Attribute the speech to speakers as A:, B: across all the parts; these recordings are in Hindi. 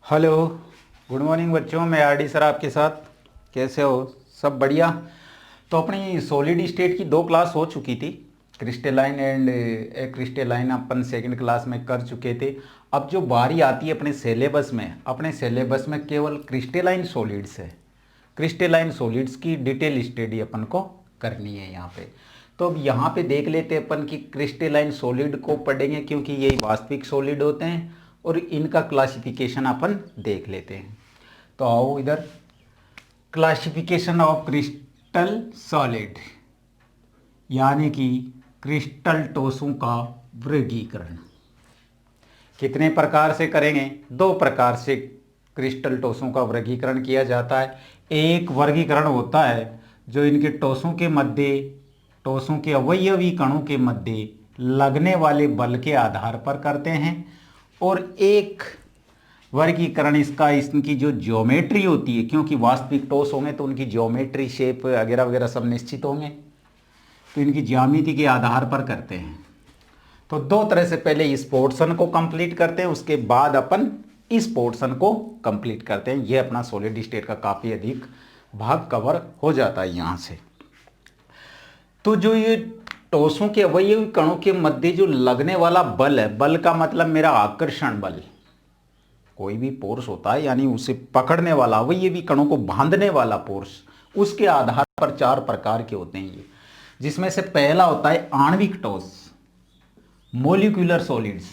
A: हेलो, गुड मॉर्निंग बच्चों। मैं आरडी सर आपके साथ। कैसे हो? सब बढ़िया। तो अपनी सॉलिड स्टेट की दो क्लास हो चुकी थी, crystalline and crystalline upon second class में कर चुके थे। अब जो बारी आती है अपने सिलेबस में केवल क्रिस्टलाइन सॉलिड्स है। क्रिस्टलाइन सॉलिड्स की डिटेल स्टडी अपन को करनी है यहाँ पे। तो अब यहाँ पे देख लेते हैं अपन कि क्रिस्टलाइन सॉलिड को पढ़ेंगे, क्योंकि यही वास्तविक सॉलिड होते हैं और इनका क्लासिफिकेशन अपन देख लेते हैं। तो आओ इधर, क्लासिफिकेशन ऑफ क्रिस्टल सॉलिड, यानी कि क्रिस्टल ठोसों का वर्गीकरण। कितने प्रकार से करेंगे? दो प्रकार से क्रिस्टल ठोसों का वर्गीकरण किया जाता है। एक वर्गीकरण होता है जो इनके ठोसों के अवयवी कणों के मध्य लगने वाले बल के आधार पर करते हैं, और एक वर्गीकरण इनकी जो ज्योमेट्री होती है, क्योंकि वास्तविक ठोस होंगे तो उनकी ज्योमेट्री, शेप वगैरह वगैरह सब निश्चित होंगे, तो इनकी ज्यामिति के आधार पर करते हैं। तो दो तरह से पहले इस पोर्शन को कंप्लीट करते हैं, उसके बाद अपन इस पोर्शन को कंप्लीट करते हैं। ये अपना सॉलिड स्टेट का काफ़ी अधिक भाग कवर हो जाता है यहाँ से। तो जो ये ठोसों के अवयवी कणों के मध्य जो लगने वाला बल है, बल का मतलब मेरा आकर्षण बल। कोई भी फोर्स होता है, यानी उसे पकड़ने वाला, अवयवी कणों को बांधने वाला फोर्स, उसके आधार पर चार प्रकार के होते हैं ये, जिसमें से पहला होता है आणविक ठोस, मोलिकुलर सॉलिड्स।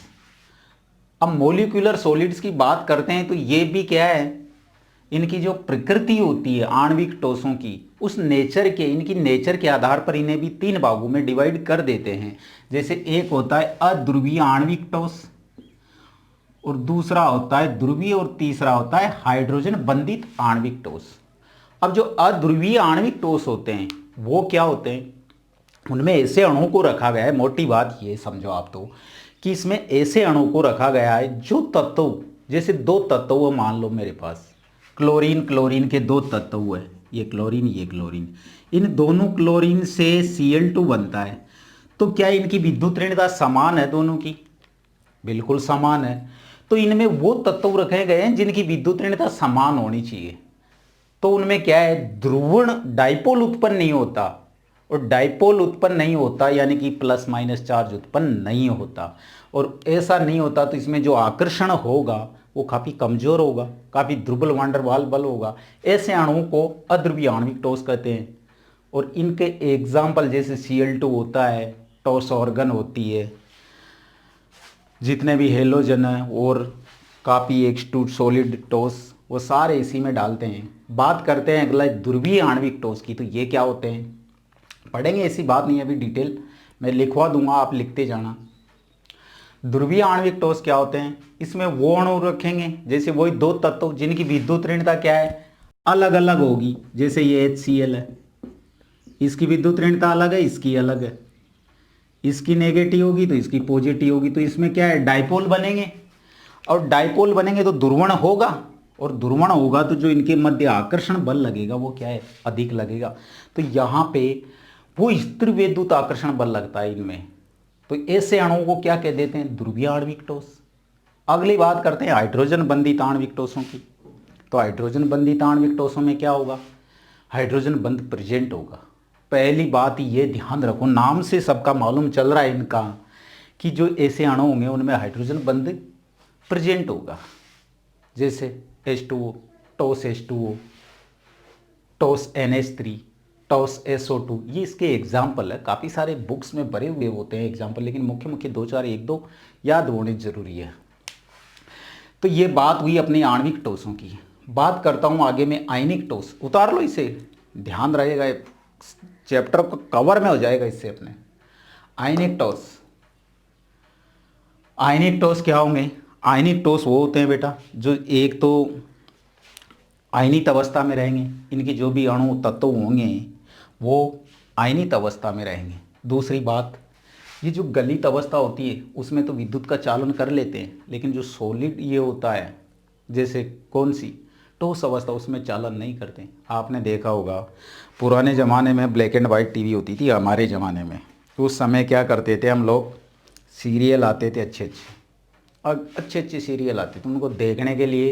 A: अब मोलिकुलर सॉलिड्स की बात करते हैं तो ये भी क्या है, इनकी जो प्रकृति होती है आणविक ठोसों की, उस इनकी नेचर के आधार पर इन्हें भी तीन भागों में डिवाइड कर देते हैं। जैसे एक होता है अध्रुवीय आणविक ठोस, और दूसरा होता है ध्रुवीय, और तीसरा होता है हाइड्रोजन बंधित आणविक ठोस। अब जो अध्रुवीय आणविक ठोस होते हैं वो क्या होते हैं, उनमें ऐसे अणुओं को रखा गया है, मोटी बात ये समझो आप तो, कि इसमें ऐसे अणुओं को रखा गया है जो तत्व, जैसे दो तत्व मान लो मेरे पास, क्लोरीन के दो तत्व है, ये क्लोरीन, इन दोनों क्लोरीन से Cl2 बनता है। तो क्या इनकी विद्युत ऋणता समान है? दोनों की बिल्कुल समान है। तो इनमें वो तत्व रखे गए हैं जिनकी विद्युत ऋणता समान होनी चाहिए। तो उनमें क्या है, ध्रुवण डाइपोल उत्पन्न नहीं होता, और डाइपोल उत्पन्न नहीं होता यानी कि प्लस माइनस चार्ज उत्पन्न नहीं होता, और ऐसा नहीं होता तो इसमें जो आकर्षण होगा वो काफ़ी कमज़ोर होगा, काफ़ी दुर्बल वांडरवाल बल होगा। ऐसे अणुओं को अध्रुवीय आणविक ठोस कहते हैं। और इनके एग्जाम्पल जैसे Cl2 होता है, ठोस ऑर्गन होती है, जितने भी हेलोजन है, और काफ़ी H2 सॉलिड ठोस, वो सारे इसी में डालते हैं। बात करते हैं अगला ध्रुवीय आणविक ठोस की। तो ये क्या होते हैं पढ़ेंगे, ऐसी बात नहीं है, अभी डिटेल मैं लिखवा दूंगा, आप लिखते जाना। ध्रुवीय आणविक ठोस क्या होते हैं, इसमें वो अणु रखेंगे जैसे वही दो तत्व जिनकी विद्युत ऋणता क्या है, अलग अलग होगी। जैसे ये HCl है, इसकी विद्युत ऋणता अलग है, इसकी अलग है, इसकी नेगेटिव होगी तो इसकी पॉजिटिव होगी। तो इसमें क्या है, डाइपोल बनेंगे, और डाइपोल बनेंगे तो ध्रुवण होगा, और ध्रुवण होगा तो जो इनके मध्य आकर्षण बल लगेगा वो क्या है, अधिक लगेगा। तो यहाँ पे वो स्थिर विद्युत आकर्षण बल लगता है इनमें। तो ऐसे अणुओं को क्या कह देते हैं, ध्रुवीय आणविक ठोस। अगली बात करते हैं हाइड्रोजन बंधित आणविक ठोसों की। तो हाइड्रोजन बंधित आणविक ठोसों में क्या होगा, हाइड्रोजन बंध प्रेजेंट होगा। पहली बात ये ध्यान रखो, नाम से सबका मालूम चल रहा है इनका, कि जो ऐसे अणु होंगे उनमें हाइड्रोजन बंध प्रेजेंट होगा। जैसे H2O, toss H2O, toss NH3, toss SO2, ये इसके एग्जाम्पल है। काफ़ी सारे बुक्स में भरे हुए होते हैं एग्जाम्पल, लेकिन मुख्य मुख्य दो चार एक दो याद होने जरूरी है। तो ये बात हुई अपने आणविक ठोसों की। बात करता हूँ आगे में आयनिक ठोस। उतार लो इसे, ध्यान रहेगा, चैप्टर को कवर में हो जाएगा इससे अपने। आयनिक ठोस, आयनिक ठोस क्या होंगे, आयनिक ठोस वो होते हैं बेटा जो एक तो आयनित अवस्था में रहेंगे, इनके जो भी अणु तत्व होंगे वो आयनित अवस्था में रहेंगे। दूसरी बात, ये जो गलित अवस्था होती है उसमें तो विद्युत का चालन कर लेते हैं, लेकिन जो सॉलिड ये होता है, जैसे कौन सी ठोस अवस्था, उसमें चालन नहीं करते। आपने देखा होगा पुराने ज़माने में ब्लैक एंड वाइट टीवी होती थी हमारे ज़माने में, तो उस समय क्या करते थे हम लोग, सीरियल आते थे अच्छे अच्छे, अच्छे अच्छे सीरियल आते थे उनको देखने के लिए।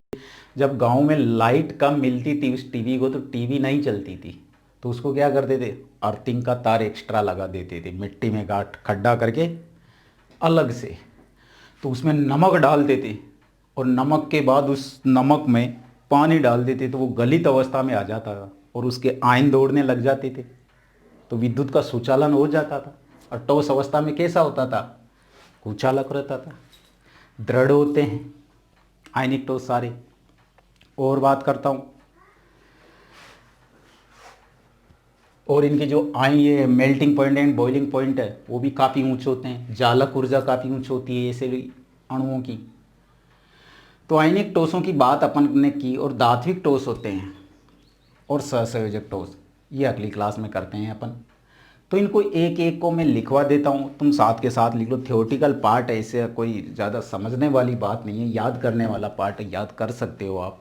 A: जब गांव में लाइट कम मिलती थी उस टीवी को, तो टीवी नहीं चलती थी, तो उसको क्या करते थे, अर्थिंग का तार एक्स्ट्रा लगा देते थे, मिट्टी में गांठ खड्डा करके अलग से, तो उसमें नमक डालते थे, और नमक के बाद उस नमक में पानी डाल देते, तो वो गलित अवस्था में आ जाता था और उसके आयन दौड़ने लग जाते थे, तो विद्युत का सुचालन हो जाता था। और ठोस अवस्था में कैसा होता था, कुचालक रहता था। दृढ़ होते हैं आयनिक ठोस सारे। और बात करता हूँ, और इनके जो ये melting point and boiling point है वो भी काफ़ी ऊंचे होते हैं। जालक ऊर्जा काफ़ी ऊंची होती है ऐसे अणुओं की। तो आयनिक ठोसों की बात अपन ने की, और धात्विक ठोस होते हैं और सहसंयोजक ठोस, ये अगली क्लास में करते हैं अपन। तो इनको एक एक को मैं लिखवा देता हूँ, तुम साथ के साथ लिख लो। थियोरेटिकल पार्ट है, इससे कोई ज़्यादा समझने वाली बात नहीं है, याद करने वाला पार्ट है, याद कर सकते हो आप।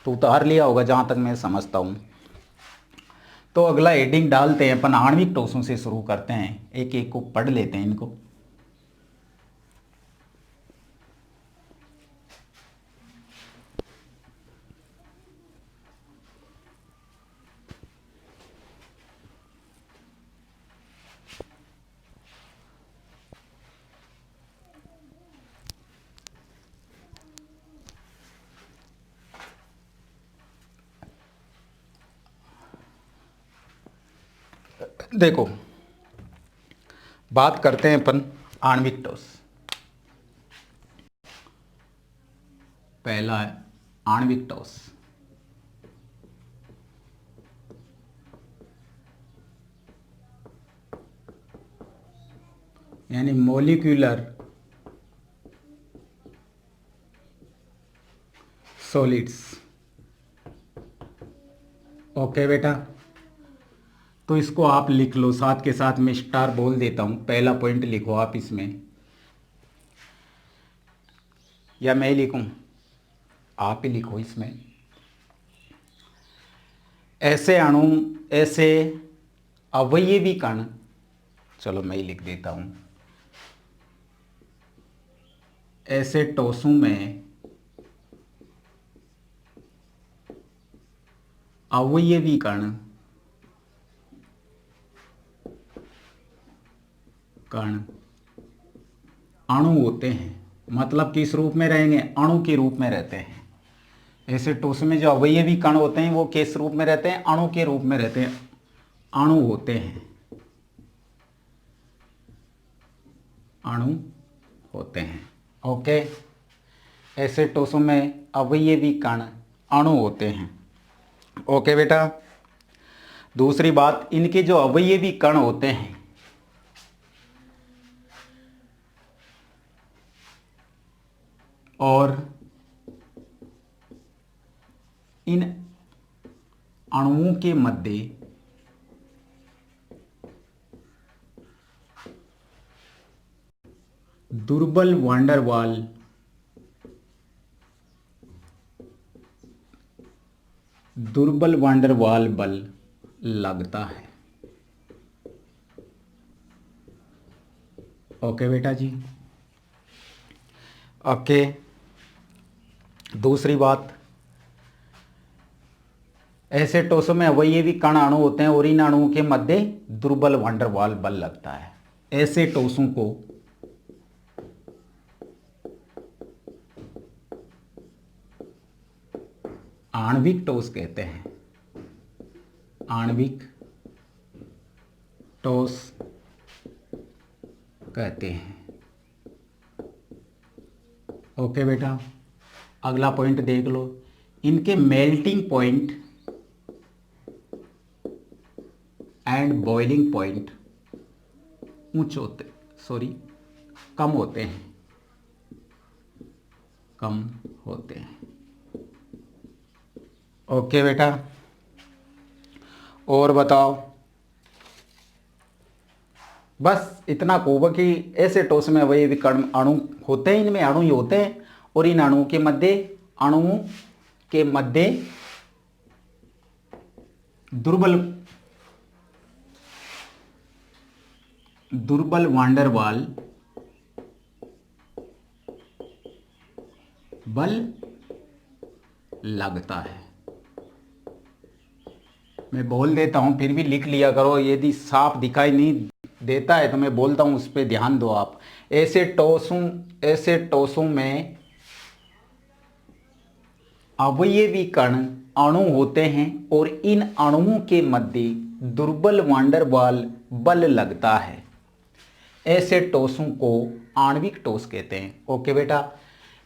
A: तो उतार लिया होगा जहाँ तक मैं समझता हूँ। तो अगला हेडिंग डालते हैं अपन, आणविक ठोसों से शुरू करते हैं, एक एक को पढ़ लेते हैं इनको। देखो, बात करते हैं अपन आणविक ठोस। पहला है आणविक ठोस, यानी मोलिक्यूलर सॉलिड्स। ओके बेटा, तो इसको आप लिख लो साथ के साथ, मैं स्टार बोल देता हूं। पहला पॉइंट लिखो आप इसमें, या मैं ही लिखूं, आप ही लिखो इसमें। ऐसे अणु, ऐसे अवयवी कण, चलो मैं ही लिख देता हूं। ऐसे ठोसों में अवयवी कण अणु होते हैं। मतलब किस रूप में रहेंगे, अणु के रूप में रहते हैं। ऐसे ठोस में जो अवयवी कण होते हैं वो किस रूप में रहते हैं, अणु के रूप में रहते हैं, अणु होते हैं, अणु होते हैं। ओके, ऐसे ठोसों में अवयवी कण अणु होते हैं। ओके बेटा, दूसरी बात, इनके जो अवयवी कण होते हैं, और इन अणुओं के मध्य दुर्बल वांडरवाल बल लगता है। ओके बेटा जी। ओके, दूसरी बात, ऐसे ठोसों में अवयवी कण अणु होते हैं और इन अणुओं के मध्य दुर्बल वांडरवाल बल लगता है। ऐसे ठोसों को आणविक ठोस कहते हैं, आणविक ठोस कहते हैं। ओके बेटा, अगला पॉइंट देख लो, इनके melting point and boiling point ऊंचे होते, कम होते हैं, कम होते हैं। ओके बेटा, और बताओ, बस इतना कहूँगा कि ऐसे ठोस में अवयवी कण अणु होते हैं, इनमें अणु ही होते हैं, और इन अणुओं के मध्य दुर्बल वांडरवाल बल लगता है। मैं बोल देता हूँ, फिर भी लिख लिया करो, यदि साफ दिखाई नहीं देता है तो मैं बोलता हूँ, उस पर ध्यान दो आप। ऐसे टोसों में अवयवी कण अणु होते हैं और इन अणुओं के मध्य दुर्बल वांडरवाल बल लगता है। ऐसे टोसों को आणविक टोस कहते हैं। ओके बेटा,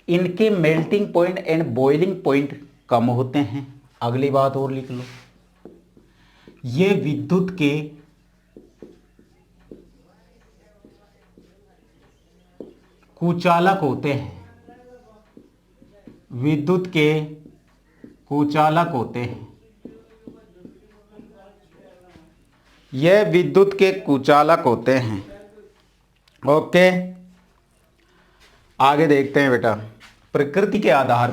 A: इनके melting point and boiling point कम होते हैं। अगली बात और लिख लो, ये विद्युत के कुचालक होते हैं। विद्युत के कुचालक होते हैं। ये विद्युत के कुचालक होते हैं। ओके, आगे देखते हैं बेटा। प्रकृति के आधार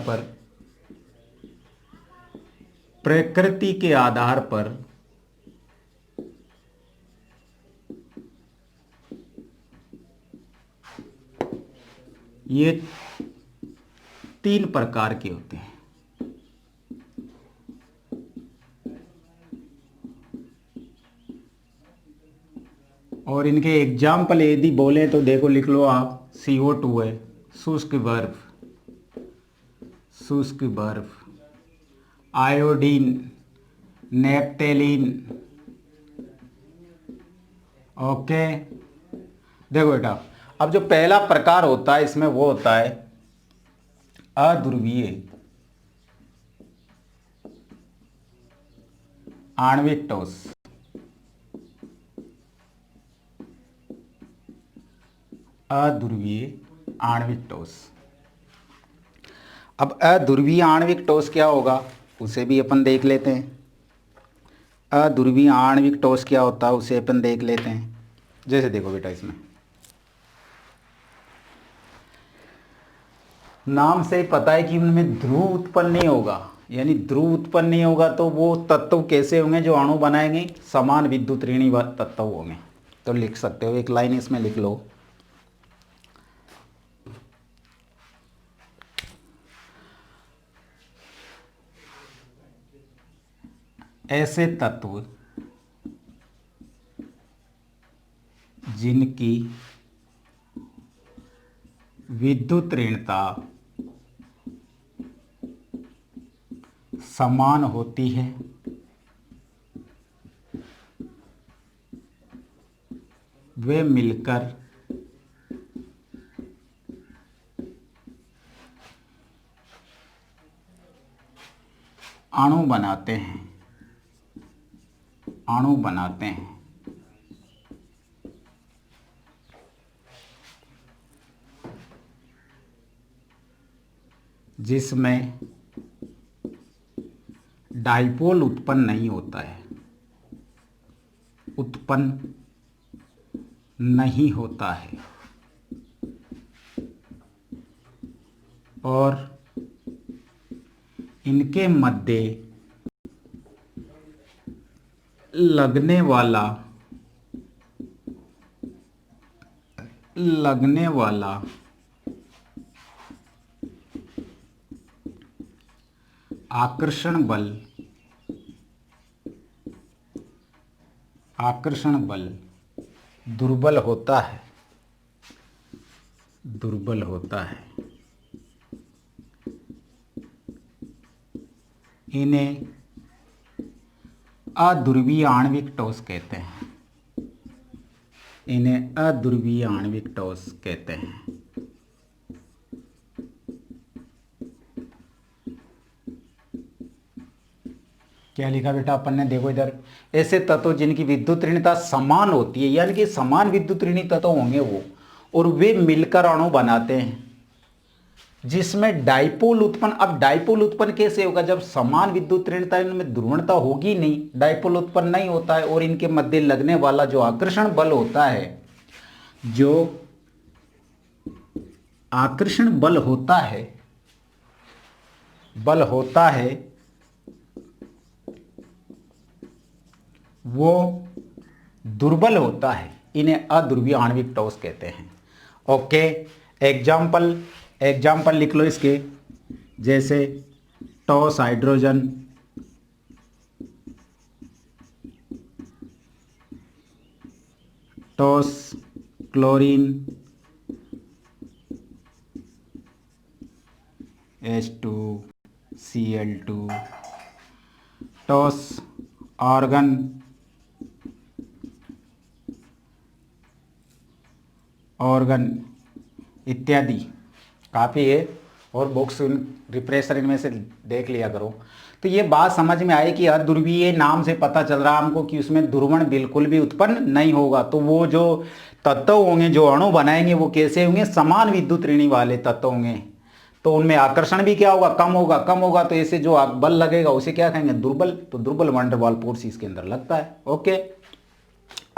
A: पर ये 3 प्रकार के होते हैं। और इनके एग्जाम्पल यदि बोले तो देखो, लिख लो आप। CO2 है, शुष्क बर्फ, आयोडीन, नेप्थेलीन। ओके, देखो बेटा, अब जो पहला प्रकार होता है इसमें वो होता है अध्रुवीय आणविक ठोस। अध्रुवीय आणविक ठोस। अब अध्रुवीय आणविक ठोस क्या होगा उसे भी अपन देख लेते हैं। अध्रुवीय आणविक ठोस क्या होता है उसे अपन देख लेते हैं। जैसे देखो बेटा, इसमें नाम से ही पता है कि उनमें ध्रुव उत्पन्न नहीं होगा। यानी ध्रुव उत्पन्न नहीं होगा तो वो तत्व कैसे होंगे जो अणु बनाएंगे? समान विद्युत ऋणी तत्व होंगे। तो लिख सकते हो, एक लाइन इसमें लिख लो, ऐसे तत्व जिनकी विद्युत ऋणता समान होती है वे मिलकर अणु बनाते हैं। जिसमें डाइपोल उत्पन्न नहीं होता है, और इनके मध्य लगने वाला आकर्षण बल दुर्बल होता है। इन्हें अध्रुवीय आणविक ठोस कहते हैं। क्या लिखा बेटा अपन ने? देखो इधर, ऐसे तत्व जिनकी विद्युत ऋणता समान होती है, यानी कि समान विद्युत ऋणी तत्व होंगे वो, और वे मिलकर अणु बनाते हैं जिसमें डाइपोल उत्पन्न। अब डाइपोल उत्पन्न कैसे होगा? जब समान विद्युत ऋणता, इनमें ध्रुवणता होगी नहीं, डाइपोल उत्पन्न नहीं होता है, और इनके मध्य लगने वाला जो आकर्षण बल होता है, वो दुर्बल होता है। इन्हें अध्रुवीय आणविक ठोस कहते हैं। ओके, एग्जाम्पल लिख लो इसके। जैसे टॉस हाइड्रोजन, टॉस क्लोरीन, H2Cl2, टॉस आर्गन, ऑर्गन इत्यादि। काफ़ी है और बुक्स रिफ्रेशर इनमें से देख लिया करो। तो ये बात समझ में आई कि अध्रुवीय नाम से पता चल रहा हमको कि उसमें ध्रुवण बिल्कुल भी उत्पन्न नहीं होगा। तो वो जो तत्व होंगे, जो अणु बनाएंगे, वो कैसे होंगे? समान विद्युत ऋणी वाले तत्व होंगे। तो उनमें आकर्षण भी क्या होगा? कम होगा। कम होगा तो ऐसे जो बल लगेगा उसे क्या कहेंगे? दुर्बल। तो दुर्बल वंडर वाल फोर्स इसके अंदर लगता है। ओके,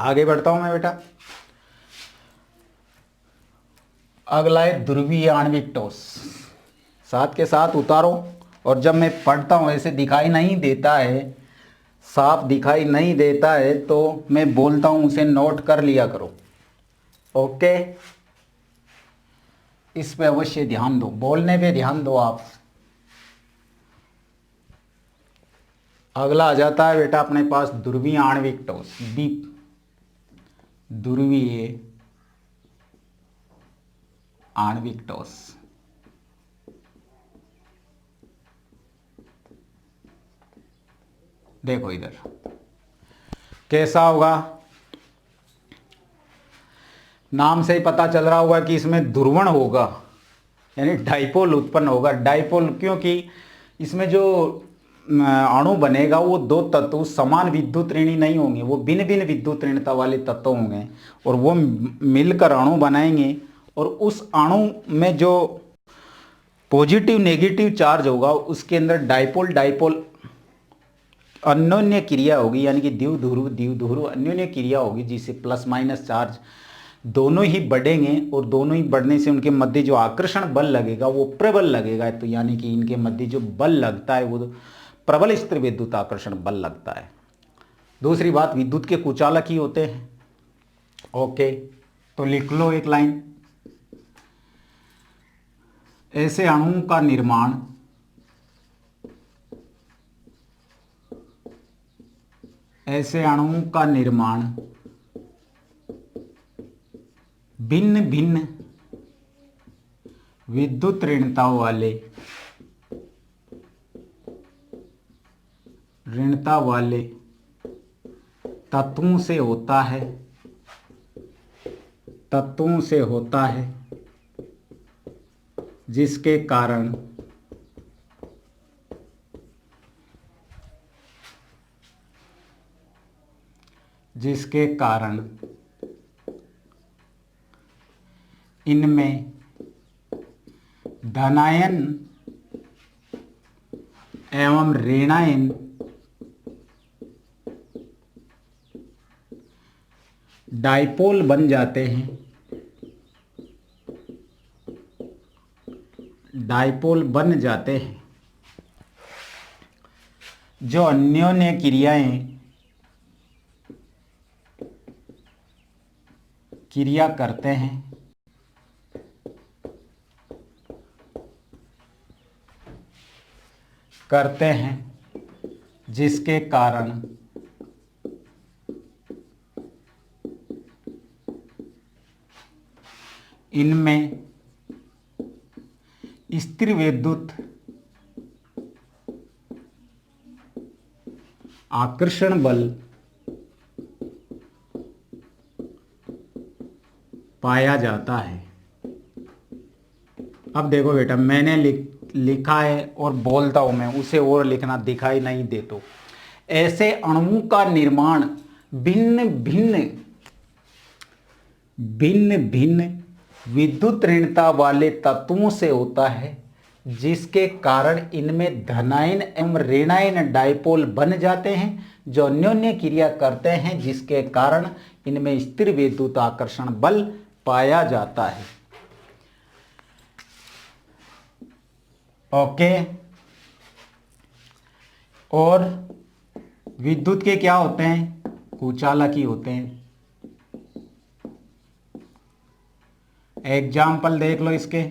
A: आगे बढ़ता हूं मैं बेटा। अगला है ध्रुवीय आणविक ठोस। साथ के साथ उतारो, और जब मैं पढ़ता हूँ ऐसे दिखाई नहीं देता है, साफ दिखाई नहीं देता है, तो मैं बोलता हूँ उसे नोट कर लिया करो। ओके, इस पे अवश्य ध्यान दो, बोलने पे ध्यान दो आप। अगला आ जाता है बेटा अपने पास ध्रुवीय आणविक ठोस, दीप। ध्रुवीय आणविक ठोस। देखो इधर कैसा होगा, नाम से ही पता चल रहा होगा कि इसमें ध्रुवण होगा, यानी डाइपोल उत्पन्न होगा। डाइपोल क्योंकि इसमें जो अणु बनेगा वो दो तत्व समान विद्युत ऋणी नहीं होंगे, वो भिन्न भिन्न विद्युत ऋणता वाले तत्व होंगे, और वो मिलकर अणु बनाएंगे। और उस अणु में जो पॉजिटिव नेगेटिव चार्ज होगा उसके अंदर डाइपोल डाइपोल अन्योन्य क्रिया होगी, यानी कि द्विध्रुव द्विध्रुव अन्योन्य क्रिया होगी, जिससे प्लस माइनस चार्ज दोनों ही बढ़ेंगे, और दोनों ही बढ़ने से उनके मध्य जो आकर्षण बल लगेगा वो प्रबल लगेगा। तो यानी कि इनके मध्य जो बल लगता है वो प्रबल स्थिर विद्युत आकर्षण बल लगता है। दूसरी बात, विद्युत के कुचालक ही होते हैं। ओके, तो लिख लो एक लाइन, ऐसे अणुओं का निर्माण भिन्न भिन्न विद्युत ऋणता वाले तत्वों से होता है, जिसके कारण इनमें धनायन एवं ऋणायन डाइपोल बन जाते हैं। जो अन्योन्य क्रिया करते हैं, जिसके कारण इनमें स्थिर विद्युत आकर्षण बल पाया जाता है। अब देखो बेटा, मैंने लिखा है और बोलता हूं मैं, उसे और लिखना दिखाई नहीं दे। तो ऐसे अणुओं का निर्माण भिन्न भिन्न विद्युत ऋणता वाले तत्वों से होता है, जिसके कारण इनमें धनायन एवं ऋणायन डाइपोल बन जाते हैं, जो अन्योन्य क्रिया करते हैं, जिसके कारण इनमें स्थिर विद्युत आकर्षण बल पाया जाता है। ओके, और विद्युत के क्या होते हैं? कुचालक ही होते हैं। एग्जाम्पल देख लो इसके,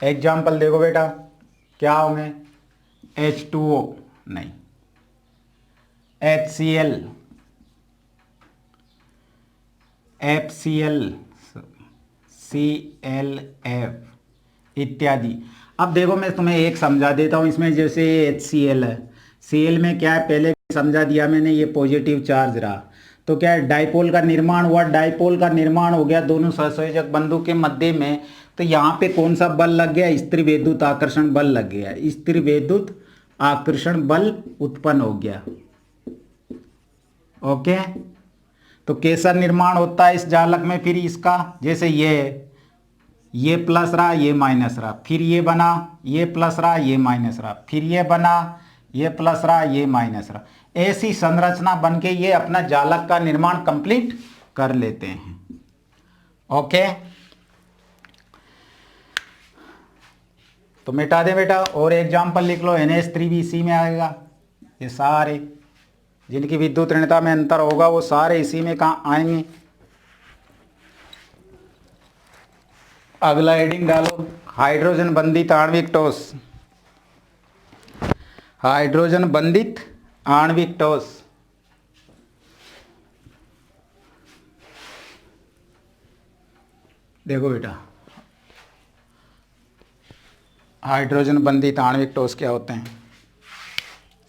A: एग्जाम्पल देखो बेटा, क्या होंगे? H2O नहीं, HCl, FCl, ClF इत्यादि। अब देखो मैं तुम्हें एक समझा देता हूँ इसमें, जैसे HCl है, Cl में क्या है पहले समझा दिया मैंने, ये पॉजिटिव चार्ज रहा तो क्या है, डाइपोल का निर्माण हुआ, डाइपोल का निर्माण हो गया दोनों सहसंयोजक बंधु के मध्य में, तो यहाँ पे कौन सा बल लग गया? स्थिर विद्युत आकर्षण बल लग गया, स्थिर विद्युत आकर्षण बल उत्पन्न हो गया। ओके, तो कैसा निर्माण होता है इस जालक में? फिर इसका जैसे ये प्लस रहा, ये माइनस रहा, फिर ये बना, ये प्लस रहा, ये माइनस रहा, फिर ये बना, ये प्लस रहा, ये माइनस रहा, ऐसी संरचना बन के ये अपना जालक का निर्माण कंप्लीट कर लेते हैं। ओके, तो मिटा दे बेटा, और एग्जाम्पल लिख लो। NH3 भी इसी में आएगा, ये सारे जिनकी विद्युत ऋणता में अंतर होगा वो सारे इसी में कहाँ आएंगे। अगला हेडिंग डालो, हाइड्रोजन बंधित आणविक ठोस, हाइड्रोजन बंधित आणविक ठोस। देखो बेटा, हाइड्रोजन बंधित आणविक ठोस क्या होते हैं?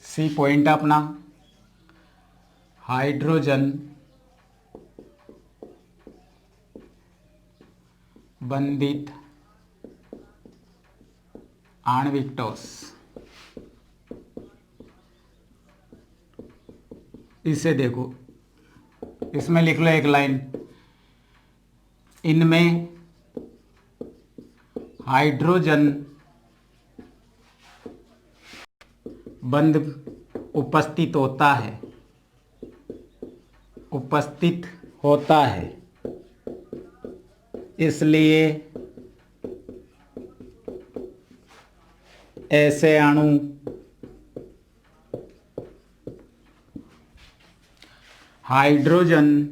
A: सी पॉइंट अपना, हाइड्रोजन बंधित आणविक ठोस, इसे देखो, इसमें लिख लो एक लाइन, इनमें हाइड्रोजन बंध उपस्थित होता है, उपस्थित होता है, इसलिए ऐसे अणु हाइड्रोजन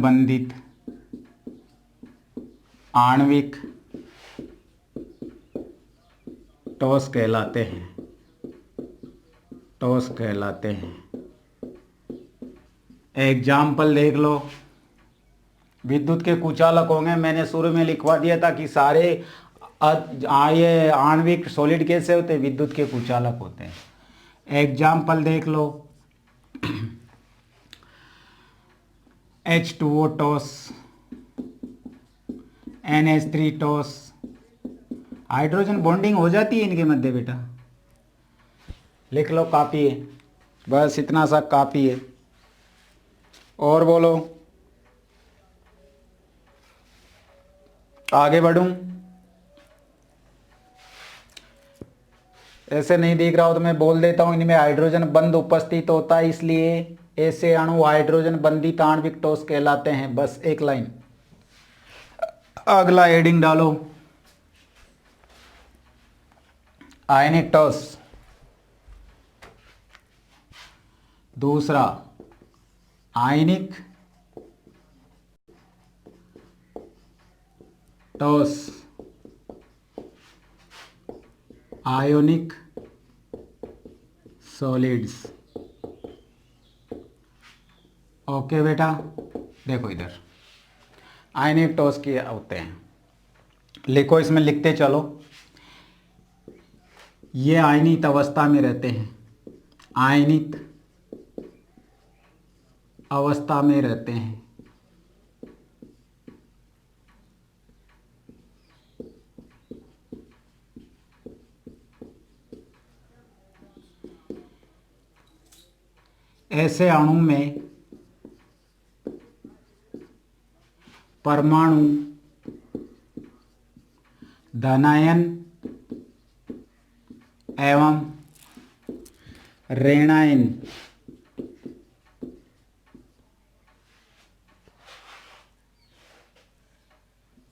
A: बंधित आणविक ठोस कहलाते हैं, ठोस कहलाते हैं। एग्जाम्पल देख लो, विद्युत के कुचालक होंगे, मैंने शुरू में लिखवा दिया था कि सारे ये आणविक सॉलिड कैसे होते हैं? विद्युत के कुचालक होते हैं। एग्जाम्पल देख लो, H2O ठोस, NH3 ठोस, हाइड्रोजन बॉन्डिंग हो जाती है इनके मध्य बेटा, लिख लो, काफ़ी है, बस इतना सा काफ़ी है। और बोलो, आगे बढ़ूं? ऐसे नहीं दिख रहा हो तो मैं बोल देता हूं, इनमें हाइड्रोजन बंध उपस्थित होता है, इसलिए ऐसे अणु हाइड्रोजन बंधित आणविक ठोस कहलाते हैं। बस एक लाइन। अगला हेडिंग डालो, आयनिक ठोस। दूसरा, आयनिक ठोस, आयोनिक सॉलिड्स। ओके बेटा, देखो इधर आयनिक ठोस के होते हैं, लिखो, इसमें लिखते चलो। ये आयनित अवस्था में रहते हैं, आयनित अवस्था में रहते हैं। ऐसे अणु में परमाणु धनायन एवं ऋणायन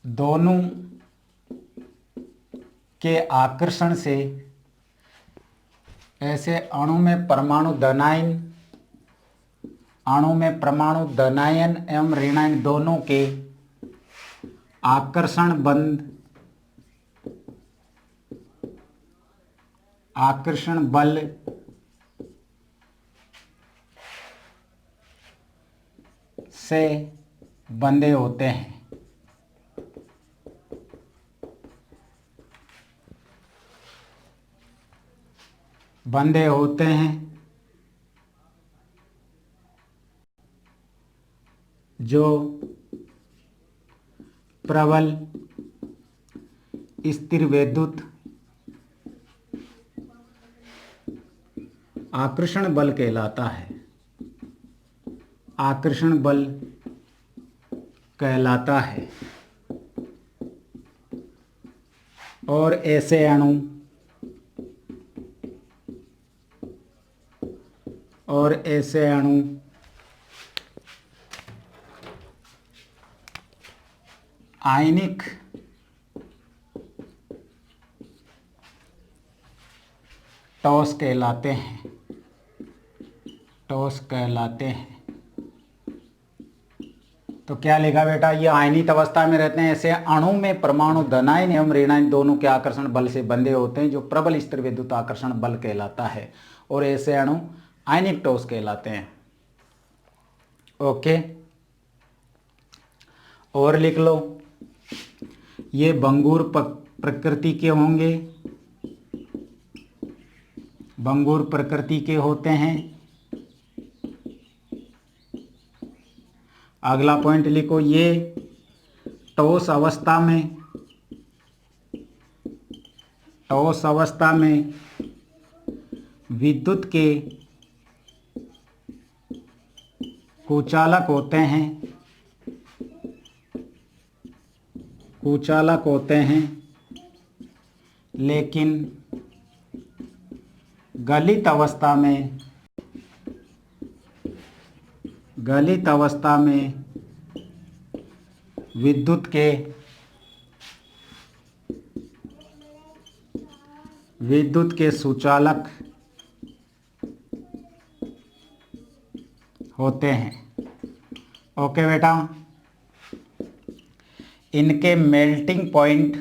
A: दोनों के आकर्षण से, ऐसे अणु में परमाणु धनायन अणु में परमाणु धनायन एवं ऋणायन दोनों के आकर्षण बल से बंधे होते हैं। जो प्रबल स्थिर विद्युत आकर्षण बल कहलाता है। और ऐसे अणु आयनिक टॉस कहलाते हैं। तो क्या लिखा बेटा, ये आयनित अवस्था में रहते हैं। ऐसे अणु में परमाणु धनायन एवं ऋणायन दोनों के आकर्षण बल से बंधे होते हैं, जो प्रबल स्थिर विद्युत आकर्षण बल कहलाता है। और ऐसे अणु आयनिक टॉस कहलाते हैं। ओके, और लिख लो, ये भंगुर प्रकृति के होंगे, भंगुर प्रकृति के होते हैं। अगला पॉइंट लिखो, ये टॉस अवस्था में विद्युत के कुचालक होते हैं, लेकिन गलित अवस्था में विद्युत के सुचालक होते हैं। ओके बेटा, इनके melting point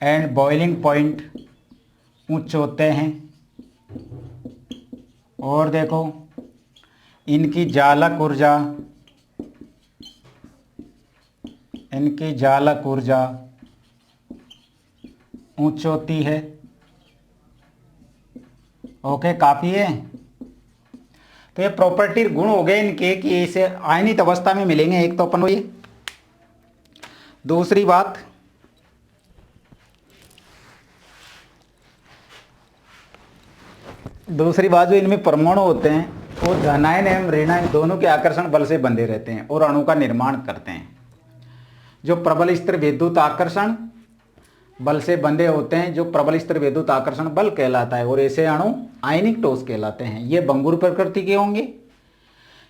A: and boiling point उच्च होते हैं। और देखो, इनकी जालक ऊर्जा उच्च होती है। ओके, काफी है। तो ये प्रॉपर्टी गुण हो गए इनके कि इसे आयनित अवस्था में मिलेंगे। एक तो अपन को ये, दूसरी बात जो इनमें परमाणु होते हैं वो धनायन एवं ऋणायन दोनों के आकर्षण बल से बंधे रहते हैं और अणु का निर्माण करते हैं। जो प्रबल स्थिर विद्युत आकर्षण बल से बंधे होते हैं, जो प्रबल स्थिर विद्युत आकर्षण बल कहलाता है। और ऐसे अणु आयनिक टॉस कहलाते हैं। ये भंगुर प्रकृति के होंगे।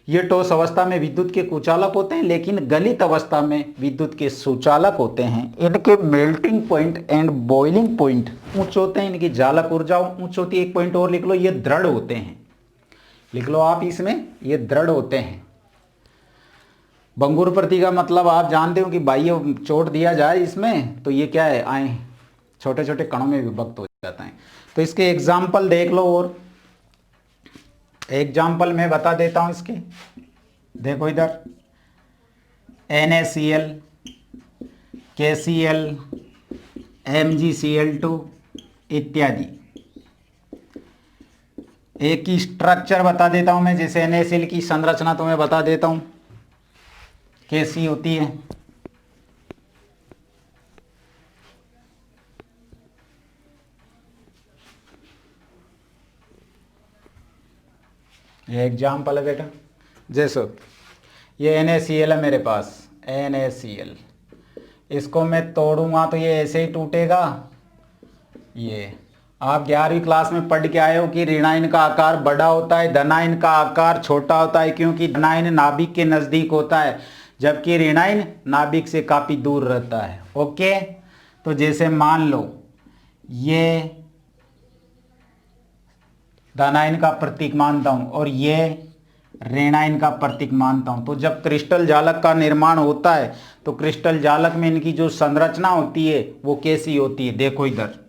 A: ये टॉस अवस्था में विद्युत के कुचालक होते हैं, लेकिन गलित अवस्था में विद्युत के सुचालक होते हैं। इनके melting point and boiling point उच्च होते हैं। इनकी जालक ऊर्जा उच्च होती है। एक पॉइंट और लिख लो, ये दृढ़ होते हैं। लिख लो आप इसमें, ये दृढ़ होते हैं। भंगुर प्रति का मतलब आप जानते हो कि बाह्य चोट दिया जाए इसमें तो ये क्या है, आए छोटे छोटे कणों में विभक्त हो जाता है। तो इसके एग्जाम्पल देख लो, और एग्जाम्पल मैं बता देता हूं इसके। देखो इधर NaCl, KCl, MgCl2 इत्यादि। एक की स्ट्रक्चर बता देता हूं मैं, जैसे NaCl की संरचना तो मैं बता देता हूं कैसी होती है। ये एग्जाम्पल है बेटा। जैसे ये NaCl है मेरे पास, NaCl। इसको मैं तोड़ूंगा तो ये ऐसे ही टूटेगा। ये आप 11वीं क्लास में पढ़ के आए हो कि ऋणायन का आकार बड़ा होता है, धनायन का आकार छोटा होता है, क्योंकि धनायन नाभिक के नज़दीक होता है, जबकि ऋणायन नाभिक से काफ़ी दूर रहता है। ओके, तो जैसे मान लो ये धन आयन का प्रतीक मानता हूं और ये ऋण आयन का प्रतीक मानता हूं। तो जब क्रिस्टल जालक का निर्माण होता है तो क्रिस्टल जालक में इनकी जो संरचना होती है वो कैसी होती है, देखो इधर।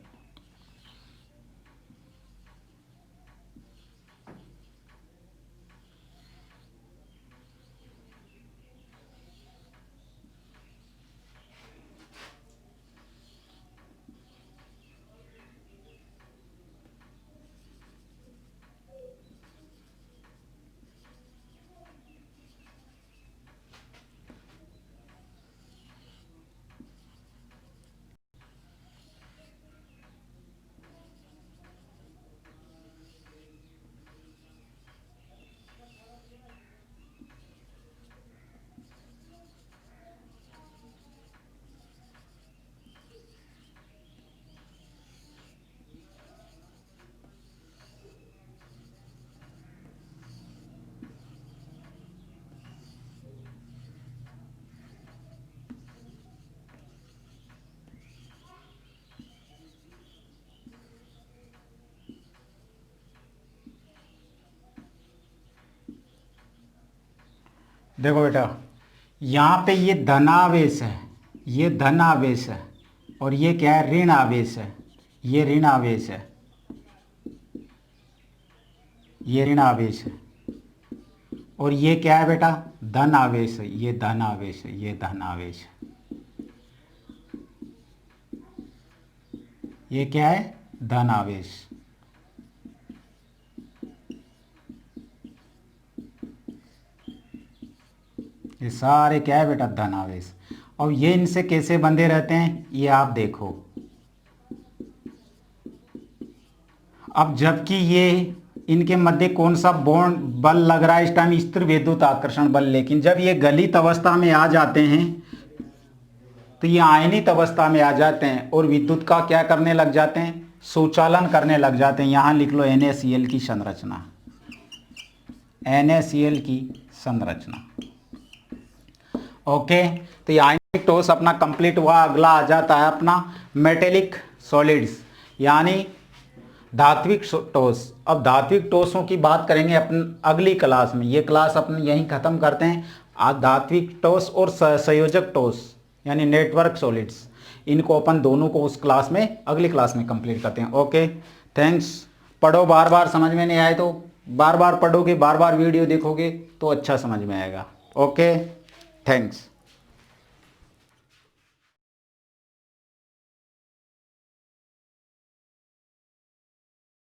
A: देखो बेटा, यहाँ पे ये धनावेश है, ये धन आवेश है, और ये क्या है, ऋण आवेश है। ये ऋण आवेश है, ये ऋण आवेश है। और ये क्या है बेटा, धन आवेश है। ये धन आवेश है, ये धन आवेश है। ये क्या है, धन आवेश। ये सारे क्या है बेटा, धन आवेश। और ये इनसे कैसे बंधे रहते हैं ये आप देखो। अब जबकि ये इनके मध्य कौन सा बॉन्ड बल लग रहा है इस टाइम, स्थिर विद्युत आकर्षण बल। लेकिन जब ये गलित अवस्था में आ जाते हैं तो ये आयनित अवस्था में आ जाते हैं और विद्युत का क्या करने लग जाते हैं, सुचालन करने लग जाते हैं। यहां लिख लो NaCl की संरचना, NaCl की संरचना। ओके, तो ये आयनिक ठोस अपना कंप्लीट हुआ। अगला आ जाता है अपना मेटेलिक सॉलिड्स, यानी धात्विक ठोस। अब धात्विक ठोसों की बात करेंगे अपन अगली क्लास में। ये क्लास अपन यहीं खत्म करते हैं। आज धात्विक ठोस और संयोजक ठोस यानी नेटवर्क सॉलिड्स, इनको अपन दोनों को उस क्लास में, अगली क्लास में कंप्लीट करते हैं। Okay, thanks. पढ़ो, बार बार समझ में नहीं आए तो बार बार पढ़ोगे, बार बार वीडियो देखोगे तो अच्छा समझ में आएगा। Okay, thanks.